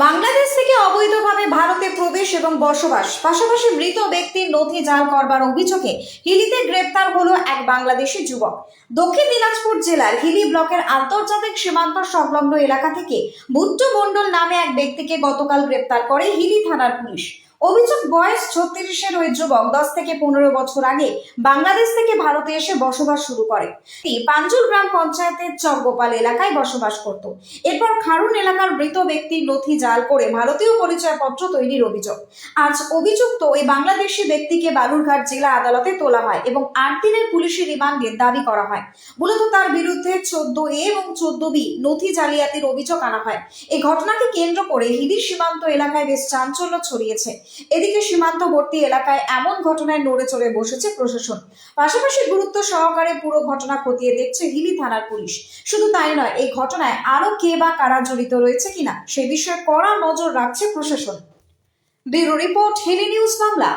বাংলাদেশ থেকে অবৈধভাবে ভারতে প্রবেশ এবং বসবাস পাশাপাশি মৃত ব্যক্তির নথি জাল করবার অভিযোগে হিলিতে গ্রেপ্তার হলো এক বাংলাদেশি যুবক। দক্ষিণ দিনাজপুর জেলার হিলি ব্লকের আন্তর্জাতিক সীমান্ত সংলগ্ন এলাকা থেকে বুট্টু মণ্ডল নামে এক ব্যক্তিকে গতকাল গ্রেপ্তার করে হিলি থানার পুলিশ। অভিযোগ, বয়স 36-এর ওই যুবক 10 থেকে 15 বছর আগে বাংলাদেশ থেকে ভারতে এসে বসবাস শুরু করে। তিনি পাঞ্জুল গ্রাম পঞ্চায়েতের চকগোপাল এলাকায় বসবাস করত। এরপর খারুন এলাকার মৃত ব্যক্তির নথি জাল করে ভারতীয় পরিচয়পত্র তৈরির অভিযোগ। আজ অভিযুক্ত ওই বাংলাদেশি ব্যক্তিকে বালুরঘাট জেলা আদালতে তোলা হয় এবং 8 দিনের পুলিশি রিমান্ডের দাবি করা হয়। মূলত তার বিরুদ্ধে 14A এবং 14B নথি জালিয়াতির অভিযোগ আনা হয়। এই ঘটনাকে কেন্দ্র করে হিলি সীমান্ত এলাকায় বেশ চাঞ্চল্য ছড়িয়েছে। এদিকে সীমান্তবর্তী এলাকায় এমন ঘটনায় নড়ে চড়ে বসেছে প্রশাসন। পাশাপাশি গুরুত্ব সহকারে পুরো ঘটনা খতিয়ে দেখছে হিলি থানার পুলিশ। শুধু তাই নয়, এই ঘটনায় আরো কে বা কারা জড়িত রয়েছে কিনা সে বিষয়ে কড়া নজর রাখছে প্রশাসন। Bureau report, Hili news Bangla.